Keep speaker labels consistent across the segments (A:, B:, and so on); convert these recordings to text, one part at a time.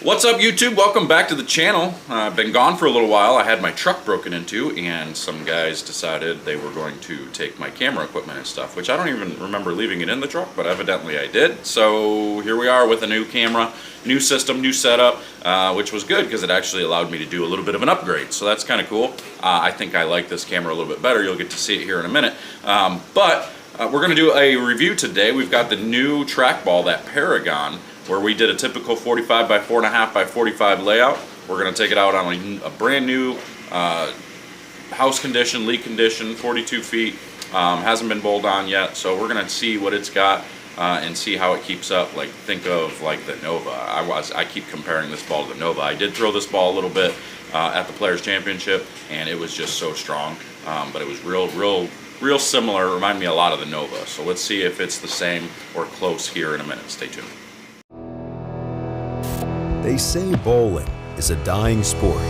A: What's up, YouTube? Welcome back to the channel. I've been gone for a little while. I had my truck broken into and some guys decided they were going to take my camera equipment and stuff, which I don't even remember leaving it in the truck, but evidently I did. So here we are with a new camera, new system, new setup, which was good because it actually allowed me to do a little bit of an upgrade. So that's kind of cool. I think I like this camera a little bit better. You'll get to see it here in a minute. We're going to do a review today. We've got the new trackball, that Paragon, where we did a typical 45 by 4.5 by 45 layout. We're going to take it out on a brand new house condition, leak condition, 42 feet. Hasn't been bowled on yet, so we're going to see what it's got and see how it keeps up. Like, think of like the Nova. I keep comparing this ball to the Nova. I did throw this ball a little bit at the Players Championship, and it was just so strong. But it was real similar. Remind me a lot of the Nova. So let's see if it's the same or close here in a minute. Stay tuned.
B: They say bowling is a dying sport.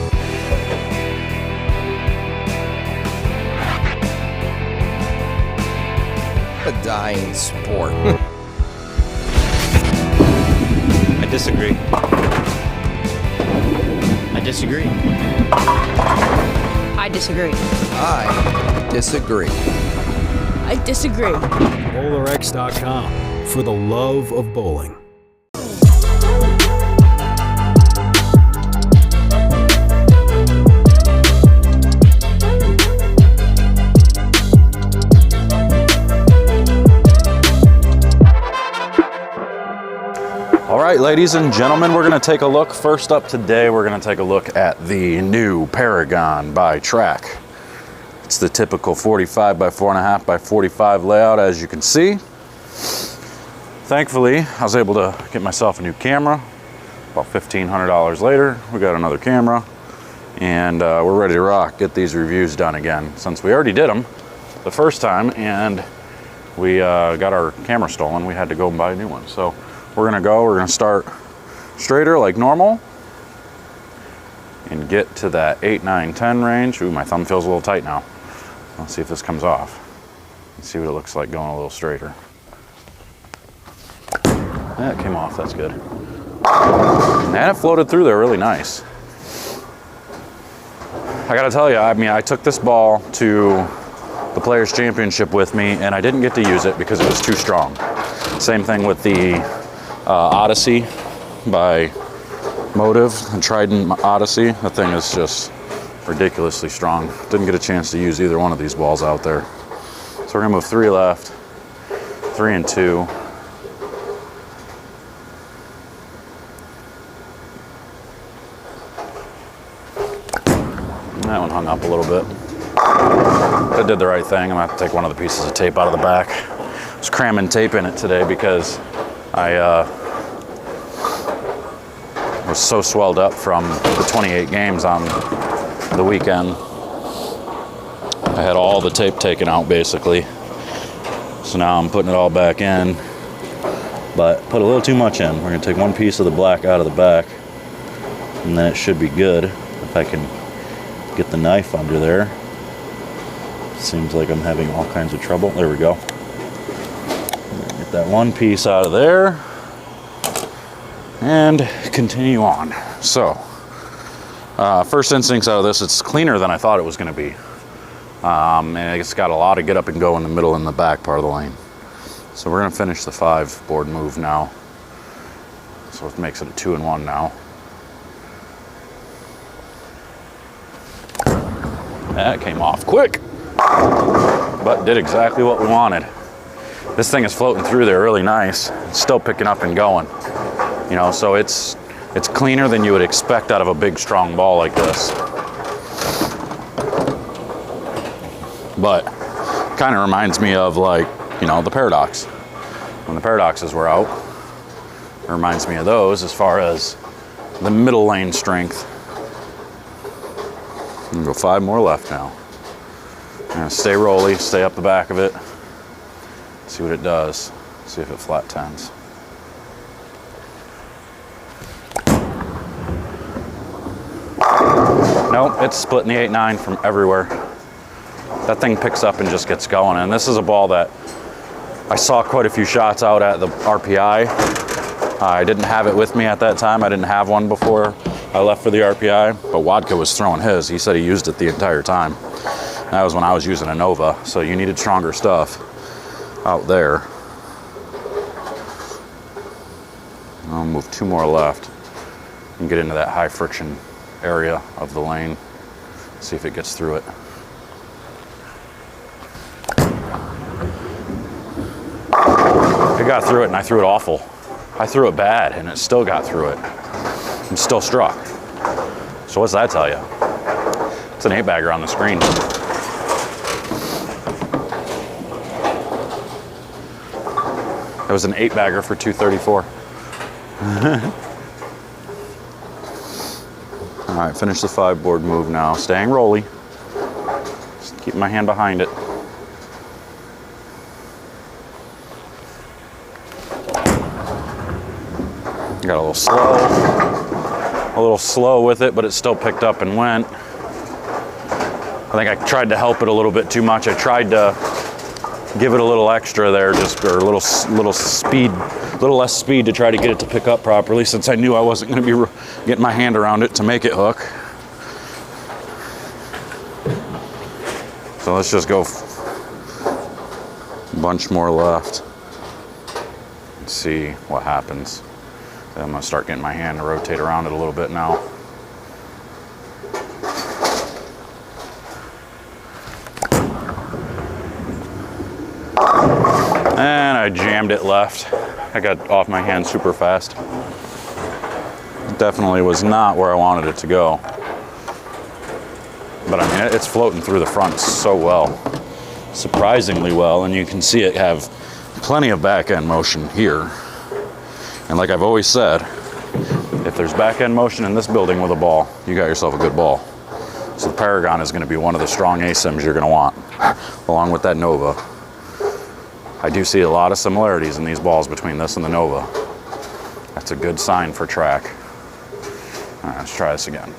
C: A dying sport.
D: I disagree. I disagree.
E: I disagree.
C: I disagree.
E: I disagree.
B: BowlerX.com for the love of bowling.
A: All right, ladies and gentlemen, we're going to take a look. First up today, we're going to take a look at the new Paragon by Track. It's the typical 45 by 4.5 by 45 layout, as you can see. Thankfully, I was able to get myself a new camera. About $1,500 later, we got another camera, and we're ready to rock. Get these reviews done again, since we already did them the first time, and we got our camera stolen. We had to go and buy a new one. So we're gonna start straighter like normal and get to that 8, 9, 10 range. Ooh, my thumb feels a little tight now. Let's see if this comes off. Let's see what it looks like going a little straighter. Yeah, it came off, that's good. And it floated through there really nice. I gotta tell you, I mean, I took this ball to the Players Championship with me and I didn't get to use it because it was too strong. Same thing with the Odyssey by Motive, and Trident Odyssey. That thing is just ridiculously strong. Didn't get a chance to use either one of these balls out there. So we're gonna move 3 left, 3 and 2. And that one hung up a little bit. I did the right thing. I'm gonna have to take one of the pieces of tape out of the back. I was cramming tape in it today because I was so swelled up from the 28 games on the weekend. I had all the tape taken out basically. So now I'm putting it all back in, but put a little too much in. We're gonna take one piece of the black out of the back, and that should be good if I can get the knife under there. Seems like I'm having all kinds of trouble. There we go. Get that one piece out of there and continue on. So first instincts out of this, it's cleaner than I thought it was going to be, and it's got a lot of get up and go in the middle and the back part of the lane. So we're going to finish the 5 board move now, so it makes it a 2 and 1 now. That came off quick, but did exactly what we wanted. This thing is floating through there really nice. It's still picking up and going. You know, so it's cleaner than you would expect out of a big, strong ball like this. But kind of reminds me of, like, you know, the Paradox. When the Paradoxes were out, it reminds me of those as far as the middle lane strength. And go 5 more left now. And stay rolly, stay up the back of it. See what it does. See if it flat tens. Nope, it's splitting the 8-9 from everywhere. That thing picks up and just gets going. And this is a ball that I saw quite a few shots out at the RPI, I didn't have it with me at that time. I didn't have one before I left for the RPI, but Wadka was throwing his. He said he used it the entire time. That was when I was using a Nova, so you needed stronger stuff out there. I'll move 2 more left and get into that high friction area of the lane. See if it gets through it. It got through it, and I threw it awful. I threw it bad, and it still got through it. And still struck. So what's that tell you? It's an 8-bagger on the screen. It was an 8-bagger for 234. All right, finish the 5-board move now. Staying rolly. Just keep my hand behind it. Got a little slow with it, but it still picked up and went. I think I tried to help it a little bit too much. I tried to give it a little extra there, or a little speed, a little less speed to try to get it to pick up properly, since I knew I wasn't going to be getting my hand around it to make it hook. So let's just go a bunch more left and see what happens. Then I'm going to start getting my hand to rotate around it a little bit now. And I jammed it left. I got off my hand super fast. Definitely was not where I wanted it to go. But I mean, it's floating through the front so well. Surprisingly well, and you can see it have plenty of back end motion here. And like I've always said, if there's back end motion in this building with a ball, you got yourself a good ball. So the Paragon is going to be one of the strong ASIMs you're going to want, along with that Nova. I do see a lot of similarities in these balls between this and the Nova. That's a good sign for track. All right, let's try this again.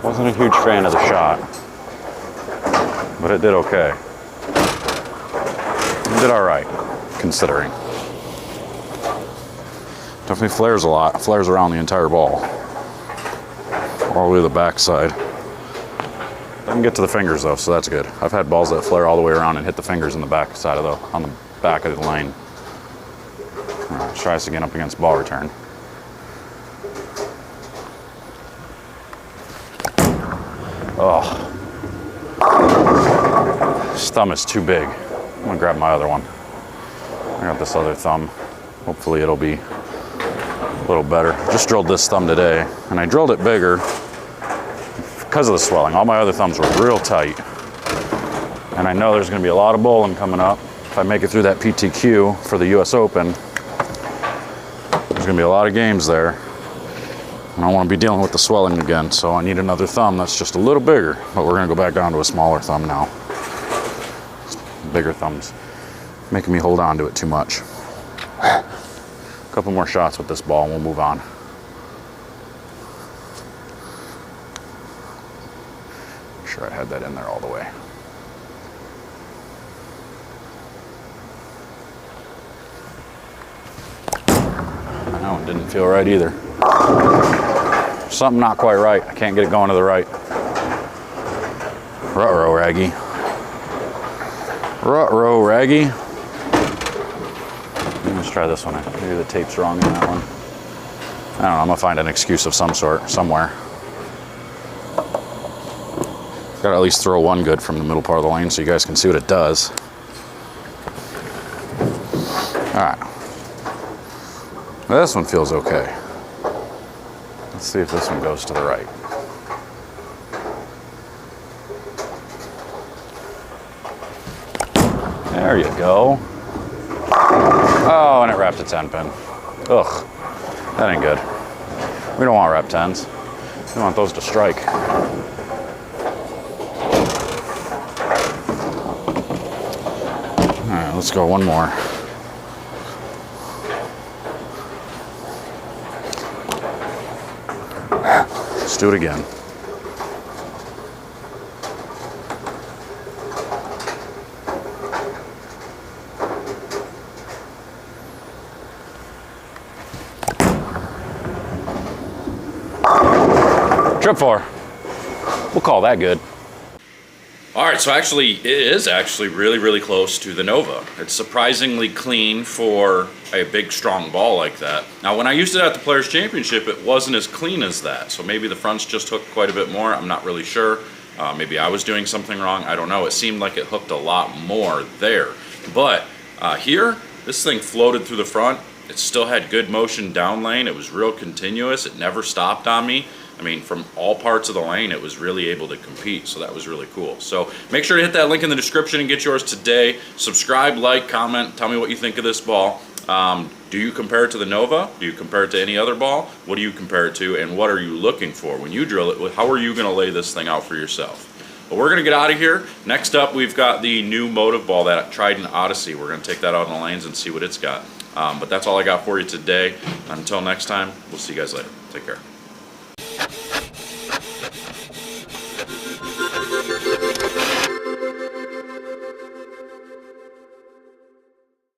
A: Wasn't a huge fan of the shot, but it did okay. It did all right, considering. Definitely flares a lot. Flares around the entire ball, all the way to the back side. Doesn't get to the fingers though, so that's good. I've had balls that flare all the way around and hit the fingers in the back side of on the back of the lane. All right, let's try this again up against ball return. Oh, this thumb is too big. I'm gonna grab my other one. I got this other thumb. Hopefully it'll be a little better. Just drilled this thumb today, and I drilled it bigger because of the swelling. All my other thumbs were real tight. And I know there's gonna be a lot of bowling coming up. If I make it through that PTQ for the US Open, there's gonna be a lot of games there. I don't want to be dealing with the swelling again, so I need another thumb that's just a little bigger, but we're going to go back down to a smaller thumb now. Bigger thumbs making me hold on to it too much. A couple more shots with this ball and we'll move on. Make sure I had that in there all the way. That one didn't feel right either. Something not quite right. I can't get it going to the right. Ruh-roh, Raggy. Ruh-roh, Raggy. Let's try this one. Maybe the tape's wrong in that one. I don't know. I'm going to find an excuse of some sort somewhere. Got to at least throw one good from the middle part of the lane so you guys can see what it does. All right. This one feels okay. Let's see if this one goes to the right. There you go. Oh, and it wrapped a 10-pin. Ugh, that ain't good. We don't want wrap 10s. We want those to strike. All right, let's go one more. Let's do it again.
F: Trip 4. We'll call that good.
A: All right, so actually, it is actually really, really close to the Nova. It's surprisingly clean for a big, strong ball like that. Now, when I used it at the Players' Championship, it wasn't as clean as that. So maybe the fronts just hooked quite a bit more. I'm not really sure. Maybe I was doing something wrong. I don't know. It seemed like it hooked a lot more there. But here, this thing floated through the front. It still had good motion down lane. It was real continuous. It never stopped on me. I mean, from all parts of the lane, it was really able to compete, so that was really cool. So make sure to hit that link in the description and get yours today. Subscribe, like, comment, tell me what you think of this ball. Do you compare it to the Nova? Do you compare it to any other ball? What do you compare it to, and what are you looking for when you drill it? How are you going to lay this thing out for yourself? But we're going to get out of here. Next up, we've got the new Motive ball, that Trident Odyssey. We're going to take that out on the lanes and see what it's got. But that's all I got for you today. Until next time, we'll see you guys later. Take care.